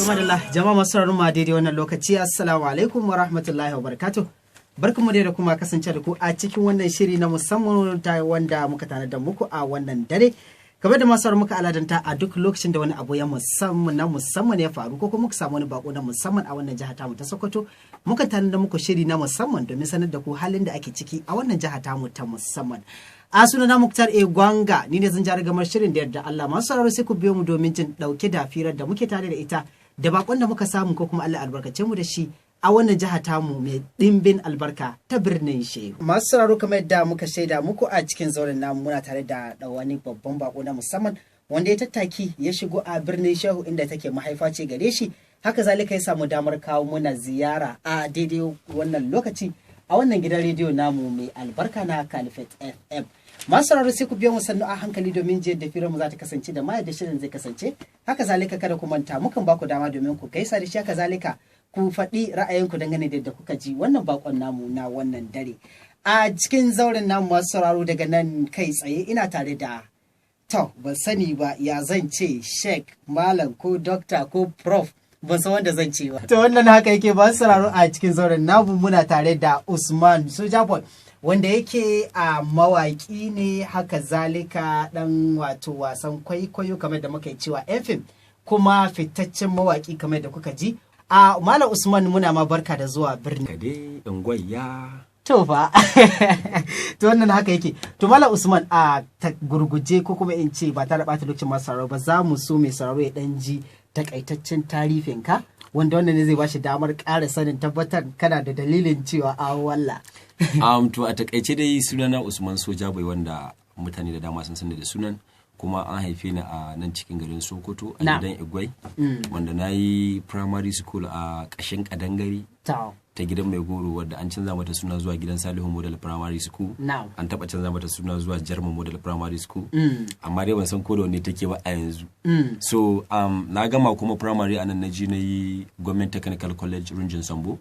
madalla jama'a masu sauraron mu a daidai wannan lokaci assalamu alaikum wa rahmatullahi wa barakatuh. Barkanmu da kuma kasance da ku a cikin wannan shiri na musamman wanda muka tanada muku a wannan dare. Kamar da masu muka aladanta a duk lokacin da wani abu ya musamman ya faru ko kuma muka samu wani bako na musamman a wannan jiha tamu ta Sokoto, muka tanada muku shiri na musamman domin sanar da ku halin da ake ciki a wannan jiha tamu ta musamman. A sunana Muktar Gwanga, ni ne zan jara gamar shirin da yadda Allah masu sauraro sai ku biyo mu domin jin dauke da firar da muke tare da ita da bakon da muka samu ko kuma Allah albarkace mu da shi a wannan jiha tamu mai dimbin albarka ta birnin Shehu. Masu sauraro kamar yadda muka shaida muku a cikin zauren namu muna tare da wani babban bako na musamman wanda ya tattaki ya shigo a birnin Shehu inda take mahaifa ce gare shi. Haka zalika ya samu damar kawo muna ziyara a daidai wannan lokaci a wannan gidan rediyo namu mai albarka na Caliphate FM. Masu sauraro sai ku biyo mu sannu a hankali domin je da firar mu za ta kasance da ma yadda shirin zai kasance. Haka zalika kada ku manta mukan ba ku dama domin ku gaisa da shi, haka zalika ku faɗi ra'ayinku dangane da yadda kuka ji wannan bakon namu na wannan dare. A cikin zauren namu masu sauraro daga nan kai tsaye ina tare da ban sani ba ya zan ce sheik malam ko dokta ko prof ban san wanda zan ce ba. To wannan haka yake ba sauraro a cikin zauren namu muna tare da Usman Sojabon wanda yake a mawaƙi ne, haka zalika ɗan wato wasan kwaikwayo kamar da muka yi cewa FM kuma fitaccen mawaƙi kamar da kuka ji. A Malam Usman muna ma barka da zuwa birni. Kade ingwayya. To fa. To wannan haka yake. To Malam Usman a ta gurguje ko kuma in ce ba ta da ɓata lokacin masu sauraro ba za mu so mai sauraro ya ɗan ji takaitaccen tarifinka wanda wannan ne zai ba shi damar ƙara sanin tabbatar kana da dalilin cewa a walla. To a takaice dai sunana Usman Sojabai wanda mutane da dama sun sani da sunan, kuma an haife ni a nan cikin garin Sokoto a gidan Igwai wanda na yi primary school a ƙashin Kadangare ta gidan Mai Goro wadda an canza mata suna zuwa gidan Salihu Model Primary School. An taɓa canza mata suna zuwa Jarman Model Primary School. Amma dai ban san ko da wanne take ba a yanzu. So na gama kuma primary a nan na je na yi Government Technical College Rinjin Sambo.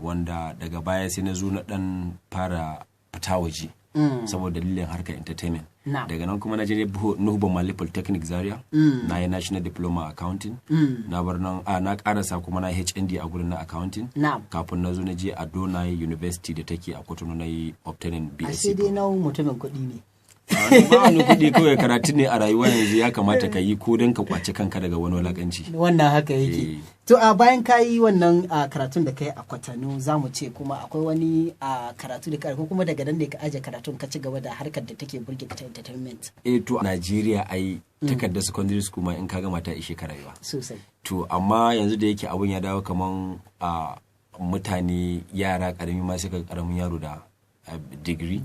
Wanda daga baya sai na zo na ɗan fara fita waje. Saboda dalilin harkar entertainment. Daga nan kuma na je Nuhu Bamali Polytechnic Zaria, na yi National Diploma Accounting, na bar nan na karasa kuma na HND a gurin na Accounting, kafin na zo na je Ado na yi University da take a Kotono na yi obtaining BSc. Ashe dai na mutumin kuɗi ne. Ba wani kuɗi kawai karatu ne a rayuwa yanzu ya kamata ka yi ko don ka kwace kanka daga wani wulaƙanci. Wannan haka yake. To a bayan ka yi wannan karatun da ka yi a Kwatano za mu ce kuma akwai wani karatu da ko kuma daga nan da ka aje karatun ka ci gaba da harkar da take burge ka ta entertainment. To a Najeriya ai takardar secondary school ma in ka gama ta ishe ka rayuwa. Sosai. To amma yanzu da yake abun ya dawo kaman mutane yara karami ma suka karamin yaro da degree.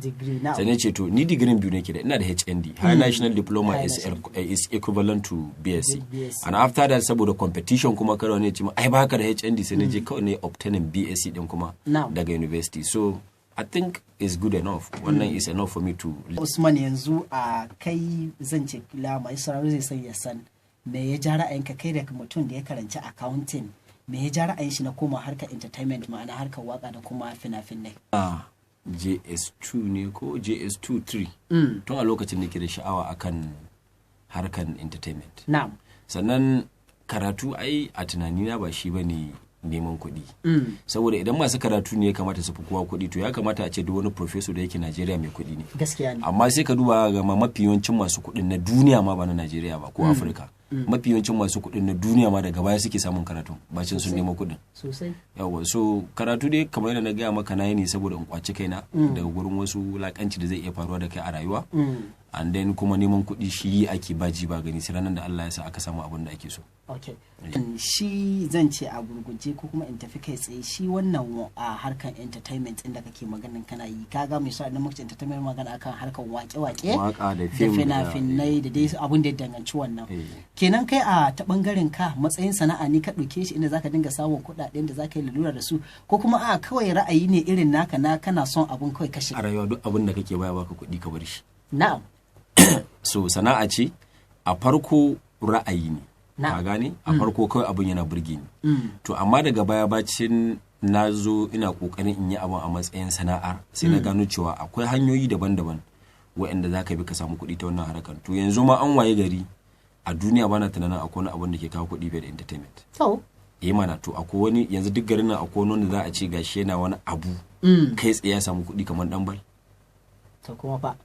Sannan ce to ni digirin biyu nake da ina da HND, High National Diploma is equivalent to BSc. And after that saboda competition kuma kada wani ce ai baka da HND sai na je kawai ne obtaining BSc din kuma daga university. So I think it's good enough. Wannan is enough for me to. Usman yanzu a kai zan ce kila mai sauraro zai san ya san me ya ja ra'ayinka kai da mutum da ya karanci accounting, me ya ja ra'ayin shi na koma harkar entertainment ma'ana harkar waka da kuma fina-finai. JS2 ne ko JS2 3 tun a lokacin da ke da sha'awa akan harkan entertainment. Sannan karatu ai a tunanina ba shi bane neman kuɗi. Saboda idan masu karatu ne ya kamata su fi kowa kuɗi to ya kamata a ce duk wani professor da yake Najeriya mai kuɗi ne. Gaskiya ne. Amma sai ka duba ga mafi yawancin masu kuɗin na duniya ma ba na Najeriya ba ko Afirka. Mafi yawancin masu kuɗin na duniya ma daga baya suke samun karatu bacin sun nemo kuɗin. Sosai. Yawa so karatu dai kamar yadda na gaya maka na yi ne saboda in kwaci kaina daga gurin wasu wulakanci da zai iya faruwa da kai a rayuwa. And then kuma neman kuɗi shi ake baji ba gani sai ranar da Allah ya sa aka samu abin da ake so. Okay. Shi zan ce a gurguje ko kuma in tafi kai tsaye shi wannan a harkar entertainment inda kake maganin kana yi kaga misali na mutum entertainment magana akan harkar wake-wake da fina-finai da dai abin da ya danganci wannan. Kenan kai a ta bangaren ka matsayin sana'a ne ka ɗauke shi inda zaka dinga samun kuɗaɗen da zaka yi lalura da su ko kuma a kawai ra'ayi ne irin naka na kana son abun kawai kashe. A rayuwa duk abin da kake baya baka kuɗi ka bar shi. Na'am. So sana'a ce a farko ra'ayi ne. Ka gane a farko kawai abin yana burge ni. To amma daga baya bacin na zo ina kokarin in yi abin a matsayin sana'ar sai na gano cewa akwai hanyoyi daban-daban waɗanda za ka bi ka samu kuɗi ta wannan harkar. To yanzu ma an waye gari a duniya bana tunanin akwai wani abin da ke kawo kuɗi da entertainment. To. Mana to akwai wani yanzu duk garin nan akwai wani da za a ce gashi yana wani abu kai tsaye ya samu kuɗi kamar dan bal. To kuma fa.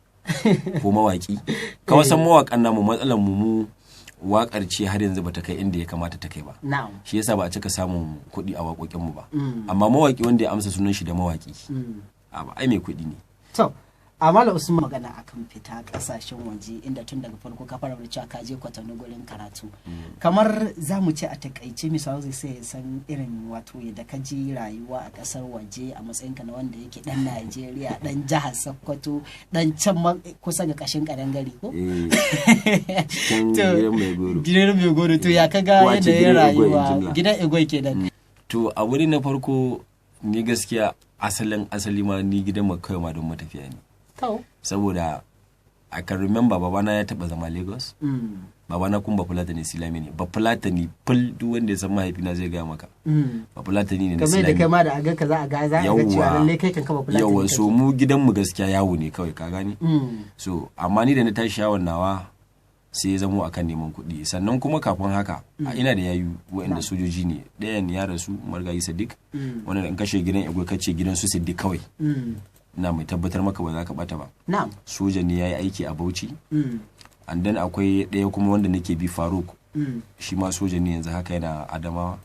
Ko mawaki. Kawai san mawakan namu matsalar mu wakar ce har yanzu bata kai inda ya kamata ta kai ba. Shi yasa ba a cika samun kuɗi a waƙoƙin mu ba. Amma mawaki wanda ya amsa sunan shi da mawaki. Ai mai kuɗi ne. To Amala Usman magana akan fita kasashen waje inda tun daga farko ka fara cewa ka je Kwatano gurin karatu. Kamar za mu ce a takaice misali zai sai san irin wato yadda ka ji rayuwa a kasar waje a matsayinka na wanda yake dan Najeriya dan jihar Sokoto dan can kusa ga kashin kadangare ko? Gidan mai goro to ya kaga yanayin rayuwa gidan Egwai kenan. To a wuri na farko ni gaskiya asali ma ni gidan makawai ma don matafiya ne. Saboda I can remember babana ya taba zama Lagos. Babana kuma Bafulatani Silami ne. Bafulatani ful duk wanda ya san mahaifina zai gaya maka. Bafulatani ne na Silami. Kamar da kai ma da aga ka za a ga cewa lalle kai kan kama Bafulatani. Yawa so mu gidan mu gaskiya yawo ne kawai ka gani. So amma ni da na tashi yawon nawa sai ya zamo akan neman kuɗi. Sannan kuma kafin haka ina da yayu waɗanda sojoji ne. Ɗayan ya rasu Margayi Sadiq. Wanda in kashe gidan Egwe kace gidan su Sadiq kawai. Na mai tabbatar maka ba za ka bata ba. Soja ne ya yi aiki a Bauchi. And then akwai ɗaya kuma wanda nake bi Faruk. Shi ma soja ne yanzu haka yana Adamawa.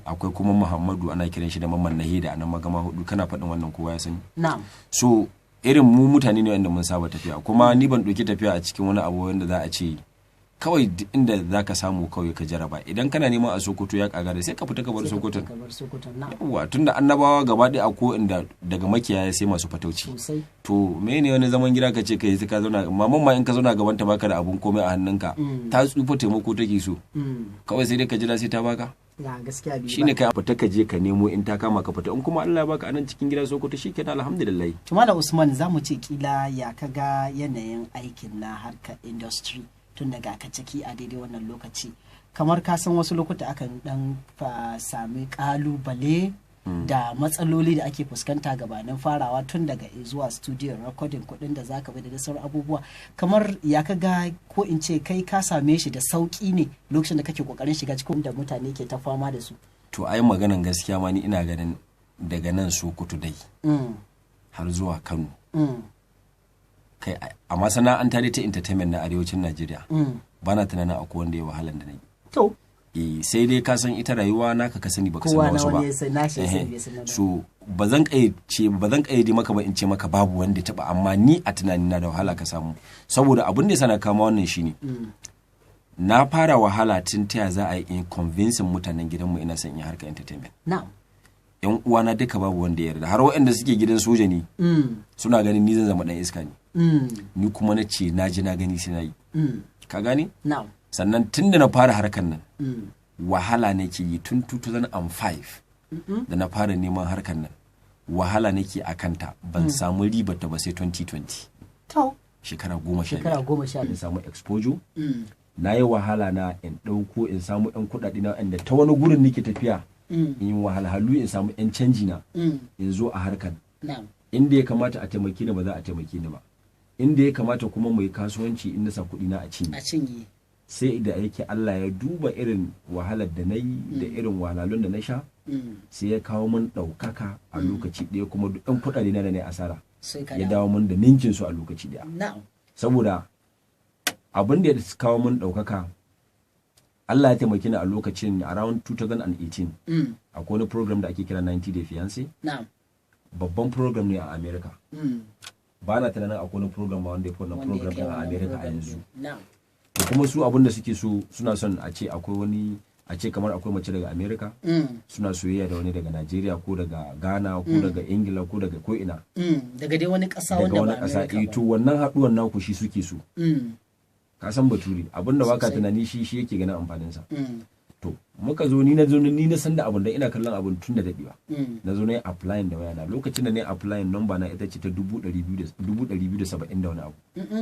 Akwai kuma Muhammadu ana kiran shi da Mamman Nahida a nan Magama Hudu kana faɗin wannan kowa ya sani. So irin mu mutane ne wanda mun saba tafiya kuma ni ban ɗauki tafiya a cikin wani abu wanda za a ce kawai inda za ka samu kawai ka jaraba idan kana neman a Sokoto ya kagara sai ka fita ka bar Sokoton. Yawwa tunda annabawa gaba ɗaya a ko inda daga makiyaya sai masu fatauci. To mene wani zaman gida ka ce kai sai ka zauna maman ma in ka zauna gaban ta baka da abun komai a hannunka ta tsufa taimako take so kawai sai dai ka jira sai ta baka. Shine kai fita ka je ka nemo in ta kama ka fita in kuma Allah ya baka anan cikin gida Sokoto shikenan alhamdulillah. Tumala Usman zamu ce kila ya kaga yanayin aikin na harkar industry tun daga ka ciki a daidai wannan lokaci kamar ka san wasu lokuta akan dan sami kalubale da matsaloli da ake fuskanta gabanin farawa tun daga zuwa studio recording kudin da zaka bai da sauran abubuwa kamar ya kaga ko in ce kai ka same shi da sauki ne lokacin da kake kokarin shiga cikin da mutane ke ta fama da su. To ai maganan gaskiya ma ni ina ganin daga nan Sokoto dai har zuwa Kano kai a masana'anta dai ta entertainment na arewacin Najeriya ba na tunanin akwai wanda ya wahalan da na yi. To. Sai dai ka san ita rayuwa naka ka sani baka san wasu ba. So ba zan kayyade maka ba in ce maka babu wanda ya taba amma ni a tunani na da wahala ka samu saboda abin da ya sana kama wannan shine na fara wahala tun taya za a yi convincing mutanen gidanmu ina son yin harkar entertainment. Yan uwana duka babu wanda ya yarda har waɗanda suke gidan soja ne suna ganin ni zan zama dan iska ne. Ni kuma na ce na ji na gani sai na yi. Ka gani? Sannan tun da na fara harkar nan wahala nake yi tun 2005 da na fara neman harkar nan wahala nake a kanta ban samu ribar ta ba sai 2020. Shekara 10 in samu exposure. Na yi wahala na in ɗauko in samu 'yan kuɗaɗe na inda ta wani gurin nake tafiya in yi wahalhalu in samu 'yan canji na in zo a harkar. Inda ya kamata a taimaki ni ba za a taimaki ni ba. Inda ya kamata kuma mu yi kasuwanci in na sa kuɗi na a cinye. Sai da yake Allah ya duba irin wahalar da na yi da irin wahalhalun da na sha sai ya kawo mun ɗaukaka a lokaci ɗaya kuma duk ɗan kuɗaɗe na da ne asara ya dawo mun da ninkin su a lokaci ɗaya. Saboda abin da ya kawo mun ɗaukaka Allah ya taimaki ni a lokacin around 2018 akwai wani program da ake kira 90 Day Fiancé. Babban program ne a America. Ba na tunanin akwai wani program ba wanda ya fi wannan program ɗin a America a yanzu. Kuma su abin da suke so suna son a ce akwai wani a ce kamar akwai mace daga America suna soyayya da wani daga Najeriya ko daga Ghana ko daga Ingila ko daga ko ina daga dai wani ƙasa wanda ba America ba. To wannan haɗuwan naku shi suke so. Ka san bature abinda baka tunani shi yake ganin amfanin sa. To muka zo ni na san da abin da ina kallon abin tun da dadewa. Na zo na yi applying da wayana lokacin da na yi applying number na ita ce ta 270 da wani abu.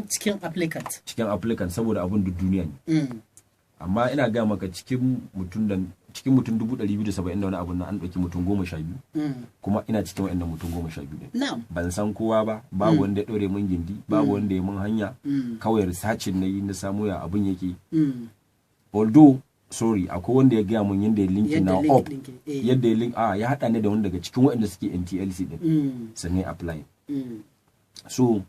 Cikin applicant saboda abin duk duniya ne. Amma ina ga maka cikin mutum 270 da wani abu na an ɗauki mutum 12 kuma ina cikin waɗannan mutum 12 ne. Ban san kowa ba babu wanda ya ɗore mun gindi babu wanda ya mun hanya kawai researching na yi na samu ya abin yake although sorry akwai wanda ya gaya mun yadda ya linkin na up yadda ya link ya hada ne da wani daga cikin waɗanda suke NTLC din sannan apply so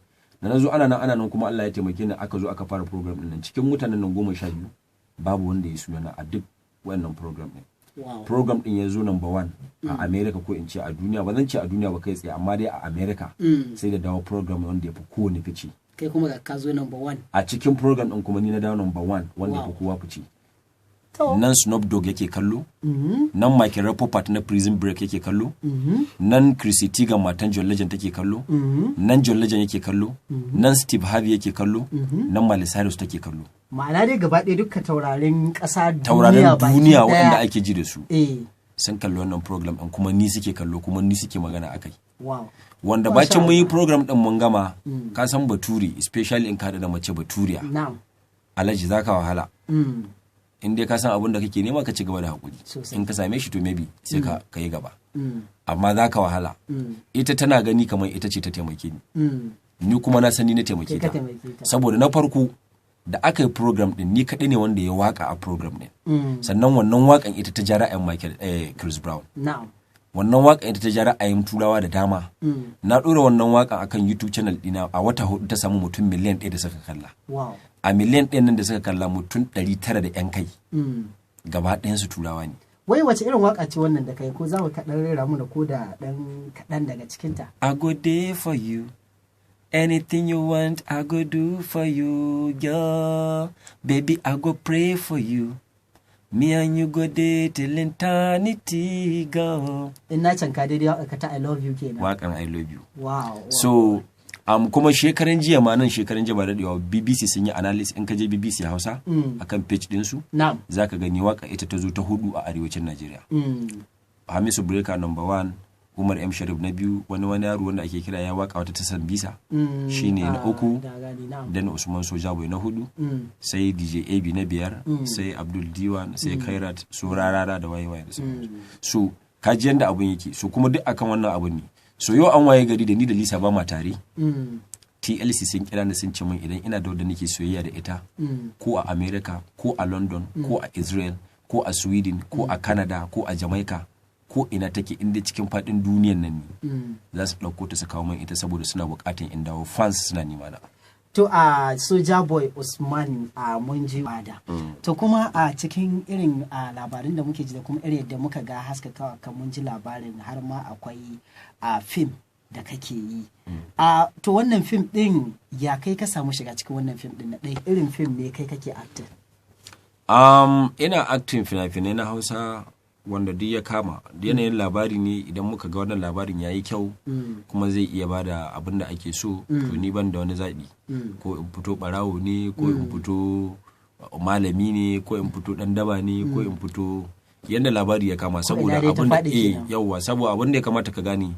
da nazo ana nan kuma Allah ya taimake ni aka zo aka fara program din nan cikin mutanen nan 12 babu wanda ya suna a duk wannan program din. Program din ya zo number 1 a America ko in ce a duniya, ba zan ce a duniya ba kai tsaye amma dai a America sai da dawo program wanda ya fi kowane fice. Kai kuma ka zo number 1 a cikin program din, kuma ni na dawo number 1 wanda ya fi kowa fice. Nan Snoop Dogg yake kallo, nan Michael Rapaport na Prison Break yake kallo, nan Chrissy Teigen matan John Legend take kallo, nan John Legend yake kallo, nan Steve Harvey yake kallo, nan Miley Cyrus take kallo. Ma'ana dai gaba ɗaya dukkan taurarin ƙasa duniya waɗanda ake ji da su sun kalli wannan program ɗin, kuma ni suke kallo kuma ni suke magana akai. Wanda bacin mun yi program ɗin mun gama, ka san bature especially in ka da mace baturiya Alhaji zaka wahala. In dai ka san abin da kake nema ka ci gaba da hakuri, in ka same shi to maybe sai ka yi gaba, amma za ka wahala. Ita tana gani kamar ita ce ta taimake ni kuma na sani na taimake ta, saboda na farko da aka yi program din ni kaɗai ne wanda ya waka a program din, sannan wannan wakan ita ta ja ra'ayin Chris Brown, wannan wakan ita ta ja ra'ayin turawa da dama. Na ɗora wannan wakan akan YouTube channel ɗina, a wata 4 ta samu mutum miliyan 1 da suka kalla. A miliyan 1 nan da suka kalla mutum 900 da 'yan kai gaba ɗayansu turawa ne. Wai wace irin waka ce wannan da kai, ko za mu kaɗan rera mana ko da ɗan kaɗan daga cikinta? I go there for you, anything you want I go do for you, girl. Baby I go pray for you, me and you go there till eternity, girl. In na canka daidai waka ta I love you kenan. Wakan I love you. Wow. So kuma shekaran jiya ba daɗewa BBC sun yi analysis. In ka je BBC Hausa akan page ɗinsu za ka gani waka ita ta zo ta 4 a arewacin Najeriya. Hamisu Breaker number 1, Umar M Sharif na 2, wani yaro wanda ake kira ya waka wata ta Sambisa shine na 3, dan Usman Sojaboy na 4, sai DJ AB na 5, sai Abdul Diwan, sai Kairat, su Rarara da waye da sauransu. So kaji yanda abun yake, so kuma duk akan wannan abun ne. So yau an waye gari da ni da Lisa ba ma tare. TLC sun kira ni sun ce min idan ina da wadda nake soyayya da ita, ko a America ko a London ko a Israel ko a Sweden ko a Canada ko a Jamaica ko ina take, inda cikin fadin duniyan nan ne za su ɗauko ta su kawo min ita, saboda suna bukatan in dawo, fans suna nima na. To a Sojaboy Usman mun ji bada. To kuma a cikin irin labarin da muke ji da kuma irin yadda muka ga haskakawa kan mun ji labarin har ma akwai film da kake yi. To wannan film din ya kai ka samu shiga cikin wannan film din na ɗaya irin film ne kai kake acting? Ina acting fina-finai na Hausa wanda duk ya kama, yanayin labari ne, idan muka ga wannan labarin yayi kyau kuma zai iya bada abin da ake so, to ni ban da wani zaɓi, ko in fito barawo ne, ko in fito malami ne, ko in fito dan daba ne, ko in fito yanda labari ya kama, saboda abin da saboda abin da ya kamata ka gane,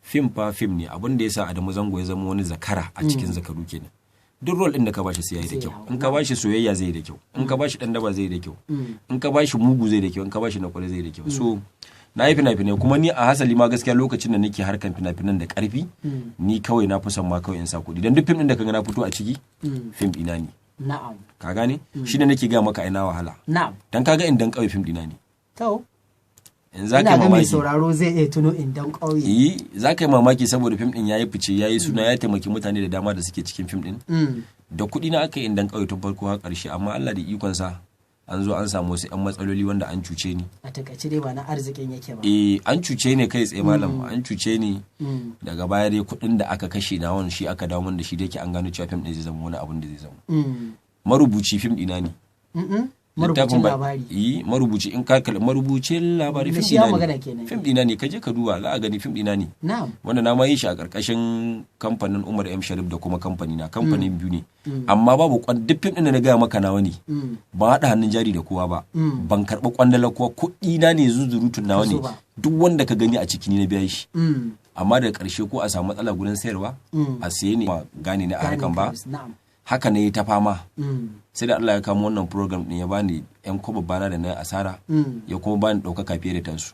fim ne, abin da yasa Adamu Zango ya zama wani zakara a cikin zakaru kenan. Duk role din da ka bashi sai yayi da kyau. In ka bashi soyayya zai yi da kyau, in ka bashi dan daba zai yi da kyau, in ka bashi mugu zai yi da kyau, in ka bashi na kware zai yi da kyau. So na yi fina-finai, kuma ni a hasali ma gaskiya lokacin da nake harkan fina-finan da karfi, ni kawai na fi son ma kawai in sa kuɗi, dan duk fim din da kaga na fito a ciki fim dina ne. Na'am. Ka gane? Shi ne nake ga maka ina wahala. Na'am. Dan kaga in dan kawai fim dina ne. To in za ka yi mamaki, sauraro zai iya tuno Indan ƙauye. Za ka yi mamaki saboda fim din yayi fice, yayi suna, ya taimaki mutane da dama da suke cikin fim din. Da kuɗi na aka yi Indan ƙauye tun farko har ƙarshe, amma Allah da ikon sa an zo an samu wasu 'yan matsaloli wanda an cuce ni. A takaice dai ba na arzikin yake ba. An cuce ni kai tsaye malam, an cuce ni. Daga baya dai kuɗin da aka kashe na wani shi aka dawo min da shi, da yake an gano cewa fim din zai zama wani abin da zai zama. Marubuci fim ɗina ne. Marubucin labari. Marubuci in ka kalli marubucin labari fim dina ne. Fim dina ne, ka je ka duba za a gani fim dina ne. Wanda na ma yi shi a karkashin kamfanin Umar M Sharif da kuma kamfani na, kamfanin biyu ne. Amma babu duk fim din da na gaya maka nawa ne. Ban haɗa hannun jari da kowa ba. Ban karɓi kwandala kowa, kuɗi na ne zuzurutun nawa ne. Duk wanda ka gani a ciki ne na biya shi. Amma daga ƙarshe ko a samu matsala gurin sayarwa, a saye ne gane na a harkan ba. Haka ne ta fama, sai da Allah ya kama wannan program din ya bani yan koba bana da na asara, ya kuma bani ɗaukaka fiye da tansu.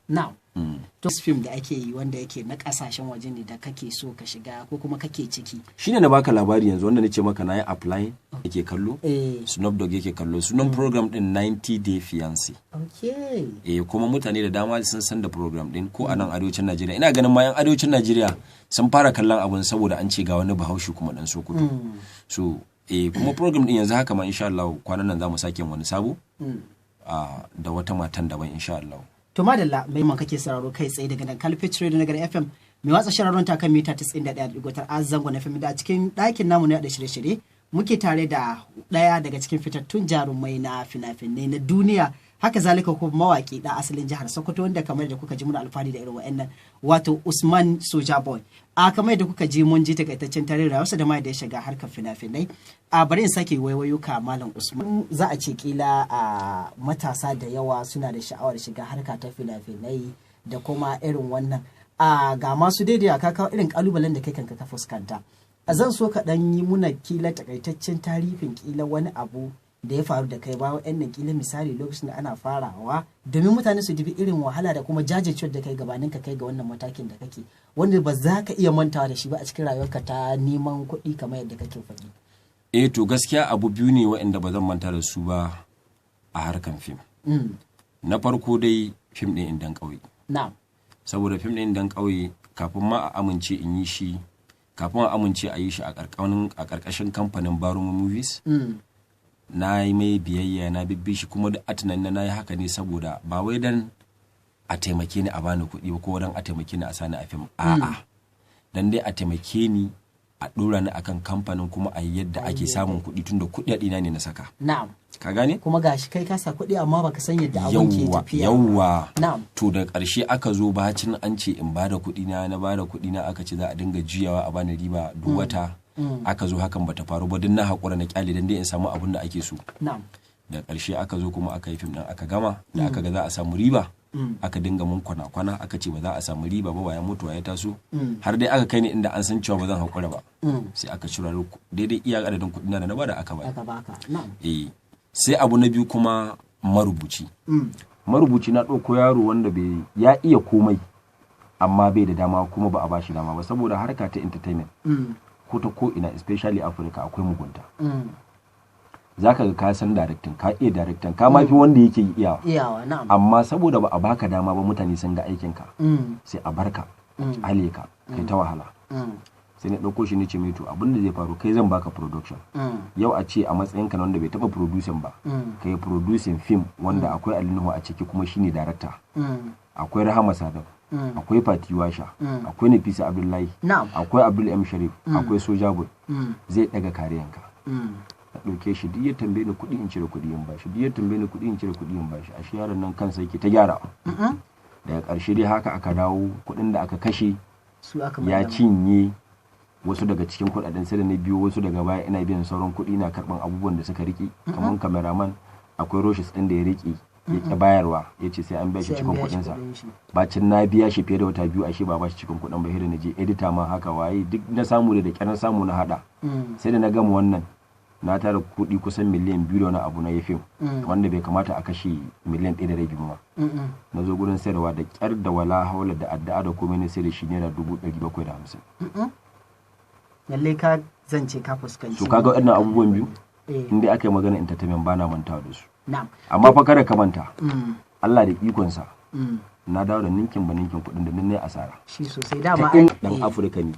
To film da ake yi wanda yake na kasashen waje ne da kake so ka shiga ko kuma kake ciki, shine na baka labari yanzu wanda nace maka na yi applying, yake kallo, Snoop Dogg yake kallo. Sunan program din 90 Day Fiancé. Kuma mutane da dama sun san da program din ko a nan arewacin Najeriya. Ina ganin ma yan arewacin Najeriya sun fara kallon abun saboda an ce ga wani Bahaushe kuma dan Sokoto. So kuma program din yanzu haka ma insha Allah kwanan nan zamu sake wani sabo da wata matan daban insha Allah. To madalla mai man kake sauraro kai tsaye daga nan Calfit Radio na garin FM mai watsa shirarron ta kan mita 91.9 a zangon FM da cikin ɗakin namu na da shirye-shirye muke tare da ɗaya daga cikin fitattun jarumai na fina-finai na duniya, haka zalika kuma mawaki da asalin jihar Sokoto wanda kamar da kuka ji muna alfahari da irin wa'annan wato Usman Soja Boy. Kamar da kuka ji mun ji takaitaccen tarihin rayuwarsa da ma da ya shiga harkar fina-finai. Bari in sake waiwayo ka Malam Usman. Za a ce kila matasa da yawa suna da sha'awar shiga harka ta fina-finai da kuma irin wannan. Ga masu daidai ka kawo irin kalubalen da kai kanka ka fuskanta. Zan so ka dan yi muna kila takaitaccen tarihin kila wani abu da ya faru da kai ba wa'annan kila misali lokacin da ana farawa domin mutane su dubi irin wahala da kuma jajircewar da kai gabanin ka kai ga wannan matakin da kake wanda ba za ka iya mantawa da shi ba a cikin rayuwarka ta neman kuɗi kamar yadda kake faɗi. To gaskiya abu biyu ne waɗanda ba zan manta da su ba a harkan fim. Na farko dai fim ɗin Indan ƙauye. Saboda fim ɗin Indan ƙauye kafin ma a amince in yi shi, kafin a amince a yi shi a ƙarƙashin kamfanin Baruma Movies. Na yi mai biyayya na bibbi shi kuma da tunanin na yi haka ne saboda ba wai dan a taimake ni a bani kuɗi ba ko dan a taimake ni a sani a fim. A'a, dan dai a taimake ni a ɗora ni akan kamfanin kuma a yadda ake samun kuɗi tunda kuɗi ɗina ne na saka. Ka gane? Kuma gashi kai ka sa kuɗi amma baka san yadda abun ke tafiya. Yawwa. To da ƙarshe aka zo bacin an ce in bada kuɗi na bada kuɗi na aka ce za a dinga juyawa a bani riba duk wata. Aka zo hakan bata faru ba din na haƙura na kyale dan dai in samu abin da ake so. Da ƙarshe aka zo kuma aka yi fim ɗin aka gama da aka ga za a samu riba. Aka dinga mun kwana aka ce ba za a samu riba ba bayan mutuwa ya taso har dai aka kai ni inda an san cewa ba zan haƙura ba. Sai aka cira daidai iya adadin kuɗi na da bada aka bada. Sai abu na biyu kuma marubuci. Marubuci na ɗauko yaro wanda ya iya komai amma bai da dama kuma ba a bashi dama ba saboda harka ta entertainment. Ko ta ko ina especially Africa akwai mugunta. Zaka ga ka san directing ka iya directing ka mafi wanda yake iyawa amma saboda ba a baka dama ba mutane sun ga aikin ka sai a barka ale ka kai ta wahala. Sai na dauko shi ne ce mai to abin da zai faru kai zan baka production yau a ce a matsayin ka wanda bai taba producing ba kai producing film wanda akwai Alinuhu a ciki kuma shine director, akwai Rahama Sadau, akwai Fati Washa, akwai Nafisa Abdullahi, akwai Abdul M Sharif, akwai Soja Boy. Zai daga kariyanka. Na ɗauke shi duk ya tambaye ni kuɗi in cire kuɗi in bashi, duk ya tambaye ni kuɗi in cire kuɗi in bashi. Ashe yaron nan kansa yake ta gyara. Daga ƙarshe dai haka aka dawo kuɗin da aka kashe ya cinye wasu daga cikin kuɗaɗen sai da na biyo wasu daga baya ina biyan sauran kuɗi na karɓan abubuwan da suka riƙe kamar cameraman akwai Roshis ɗin da ya riƙe ya ƙi bayarwa ya ce sai an biya shi cikin kuɗinsa. Bacin na biya shi fiye da wata biyu ashe ba shi cikin kuɗin ba hira na je edita ma haka waye duk na samu da ƙyar na samu na haɗa. Sai da na gama wannan na tara kuɗi kusan miliyan 2 da wani abu na ya fim wanda bai kamata a kashe miliyan 1.5 ba. Na zo gurin sayarwa da ƙyar da wala haula da addu'a da komai na sai da shi naira 750. Lalle ka zance ka fuskanci. So kaga waɗannan abubuwan biyu inda aka yi magana entertainment bana mantawa da su. Amma fa kada ka manta Allah da ikonsa na dawo da ninkin ba ninkin kuɗin da nan asara. Shi sosai dama dan Afirka ne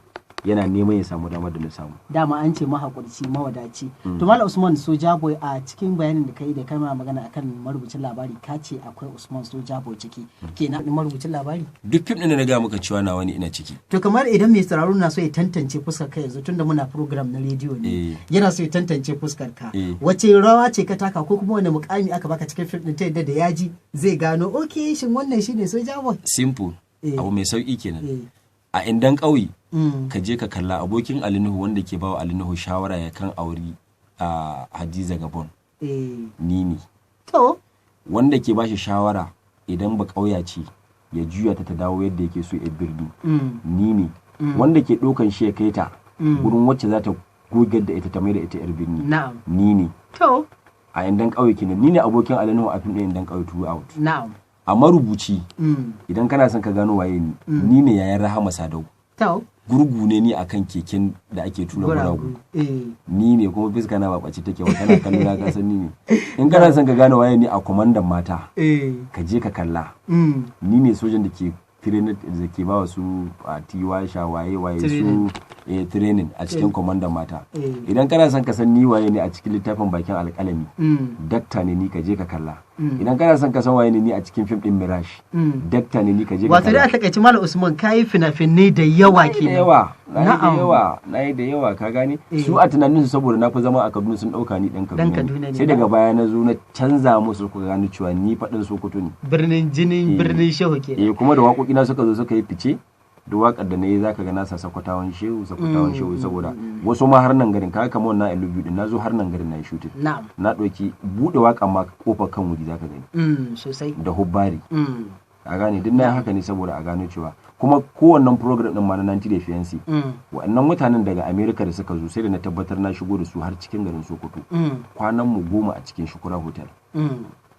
yana neman ya samu damar da na samu. Dama an ce mahaƙurci mawadaci. To Malam Usman Soja Boy a cikin bayanin da kai da kai magana akan marubucin labari ka ce akwai Usman Soja Boy ciki. Kenan marubucin labari? Duk fim ɗin da na ga muka cewa na wani ina ciki. To kamar idan mai sauraro na so ya tantance fuskar ka yanzu tunda muna program na rediyo ne. Yana so ya tantance fuskar ka. Wace rawa ce ka taka ko kuma wani mukami aka baka cikin fim ɗin ta yadda da yaji zai gano okay shin wannan shine Soja Boy? Simple. Abu mai sauki kenan. A Indan ƙauye ka je ka kalla abokin Alinuhu wanda ke bawa Alinuhu shawara ya kan auri a Hadiza Gabon. Ni ne. To wanda ke bashi shawara idan ba ƙauya ce ya juya ta dawo yadda yake so ya birni. Ni ne. Wanda ke ɗaukan shi ya kai ta gurin wacce za ta gogar da ita ta mai da ita yar birni. Ni ne. To a Indan ƙauye kenan ni ne abokin Alinuhu a fim ɗin Indan ƙauye throughout. Na'am. A marubuci idan kana son ka gano waye ni ne yayin Rahama Sadau gurgu ne ni akan keken da ake tura guragu ni ne kuma fiska na babaci take wa kana kallo na ka san ni ne in kana son ka gane waye ni a komandan mata ka je ka kalla ni ne sojan da ke training da ke ba su a tiwa shawaye waye su training a cikin komandan mata idan kana son ka san ni waye ne a cikin littafin bakin alƙalami dakta ne ni ka je ka kalla idan kana son ka san waye ne ni a cikin fim din Mirage dakta ne ni ka je ka kalla wato dai a takaice Malam Usman kai fina-finai da yawa kenan na yi da yawa ka gane su a tunanin su saboda na fi zama a Kaduna sun dauka ni dan Kaduna sai daga baya na zo na canza musu ku gane cewa ni fadin Sokoto ne birnin shehu kenan kuma da waƙoƙi na suka zo suka yi fice da waƙar da na yi zaka ga na sa sakwatawan shehu saboda wasu ma har nan garin kaga kamar wannan LB din na zo har nan garin na yi shooting na ɗauki buɗe waƙa ma kofar kan wuri zaka gani sosai da hubbari a gane duk na haka ne saboda a gano cewa kuma kowannen program din ma na 90 Day Fiancé wa'annan mutanen daga America da suka zo sai da na tabbatar na shigo da su har cikin garin Sokoto kwanan mu 10 a cikin Shukura Hotel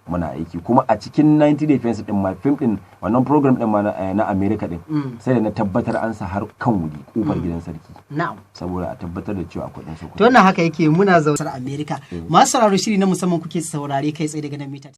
muna aiki kuma a cikin 90 Day Fiancé din ma film din wannan program din ma na America din sai da na tabbatar an sa har kan wuri kofar gidan sarki saboda a tabbatar da cewa akwai dan Sokoto to wannan haka yake muna zaune a America masu sauraro shiri na musamman kuke saurare kai tsaye daga nan mita